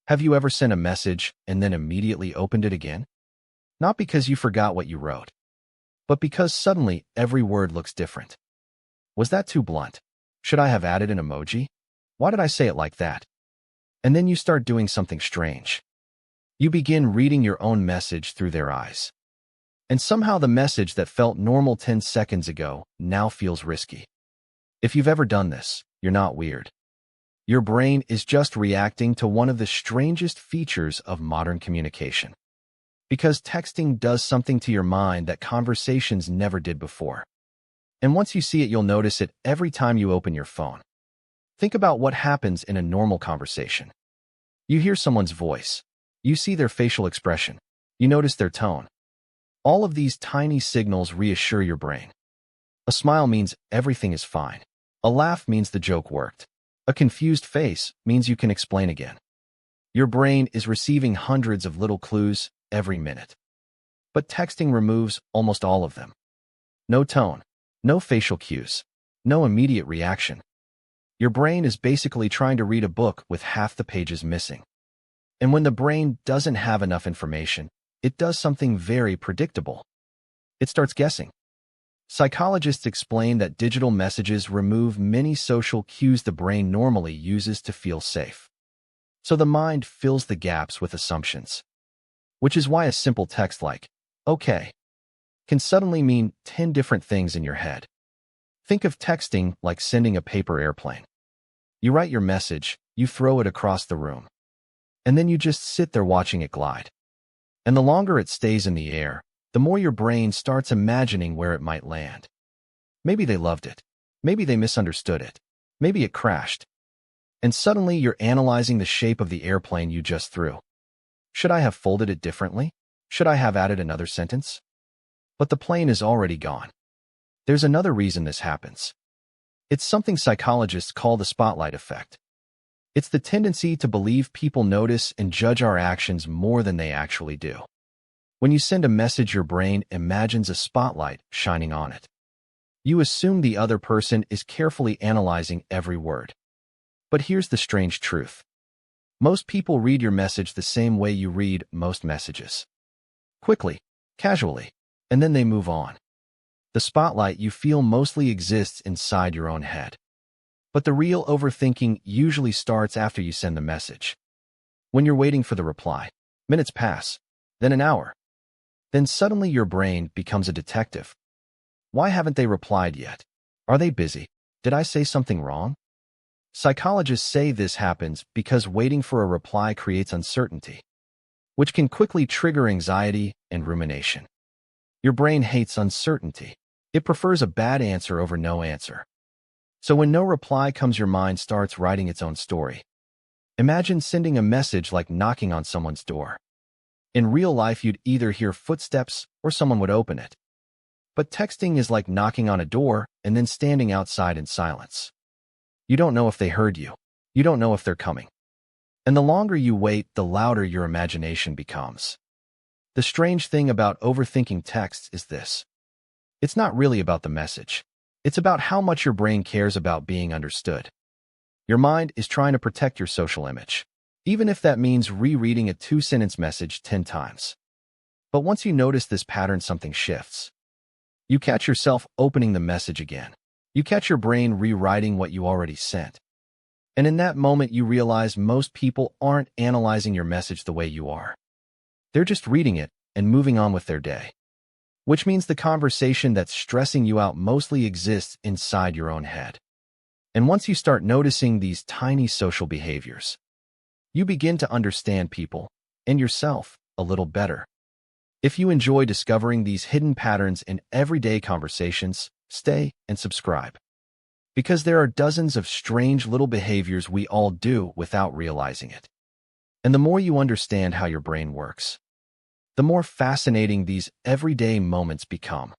Have you ever sent a message and then immediately opened it again? Not because you forgot what you wrote, but because suddenly every word looks different. Was that too blunt? Should I have added an emoji? Why did I say it like that? And then you start doing something strange. You begin reading your own message through their eyes. And somehow the message that felt normal 10 seconds ago now feels risky. If you've ever done this, you're not weird. Your brain is just reacting to one of the strangest features of modern communication. Because texting does something to your mind that conversations never did before. And once you see it, you'll notice it every time you open your phone. Think about what happens in a normal conversation. You hear someone's voice. You see their facial expression. You notice their tone. All of these tiny signals reassure your brain. A smile means everything is fine. A laugh means the joke worked. A confused face means you can explain again. Your brain is receiving hundreds of little clues every minute. But texting removes almost all of them. No tone, no facial cues, no immediate reaction. Your brain is basically trying to read a book with half the pages missing. And when the brain doesn't have enough information, it does something very predictable. It starts guessing. Psychologists explain that digital messages remove many social cues the brain normally uses to feel safe. So the mind fills the gaps with assumptions. Which is why a simple text like, "Okay," can suddenly mean 10 different things in your head. Think of texting like sending a paper airplane. You write your message, you throw it across the room, and then you just sit there watching it glide. And the longer it stays in the air, the more your brain starts imagining where it might land. Maybe they loved it. Maybe they misunderstood it. Maybe it crashed. And suddenly you're analyzing the shape of the airplane you just threw. Should I have folded it differently? Should I have added another sentence? But the plane is already gone. There's another reason this happens. It's something psychologists call the spotlight effect. It's the tendency to believe people notice and judge our actions more than they actually do. When you send a message, your brain imagines a spotlight shining on it. You assume the other person is carefully analyzing every word. But here's the strange truth. Most people read your message the same way you read most messages. Quickly, casually, and then they move on. The spotlight you feel mostly exists inside your own head. But the real overthinking usually starts after you send the message. When you're waiting for the reply, minutes pass, then an hour. Then suddenly your brain becomes a detective. Why haven't they replied yet? Are they busy? Did I say something wrong? Psychologists say this happens because waiting for a reply creates uncertainty, which can quickly trigger anxiety and rumination. Your brain hates uncertainty. It prefers a bad answer over no answer. So when no reply comes, your mind starts writing its own story. Imagine sending a message like knocking on someone's door. In real life, you'd either hear footsteps or someone would open it. But texting is like knocking on a door and then standing outside in silence. You don't know if they heard you. You don't know if they're coming. And the longer you wait, the louder your imagination becomes. The strange thing about overthinking texts is this. It's not really about the message. It's about how much your brain cares about being understood. Your mind is trying to protect your social image, even if that means rereading a 2-sentence message 10 times. But once you notice this pattern, something shifts. You catch yourself opening the message again. You catch your brain rewriting what you already sent. And in that moment, you realize most people aren't analyzing your message the way you are. They're just reading it and moving on with their day. Which means the conversation that's stressing you out mostly exists inside your own head. And once you start noticing these tiny social behaviors, you begin to understand people and yourself a little better. If you enjoy discovering these hidden patterns in everyday conversations, stay and subscribe. Because there are dozens of strange little behaviors we all do without realizing it. And the more you understand how your brain works, the more fascinating these everyday moments become.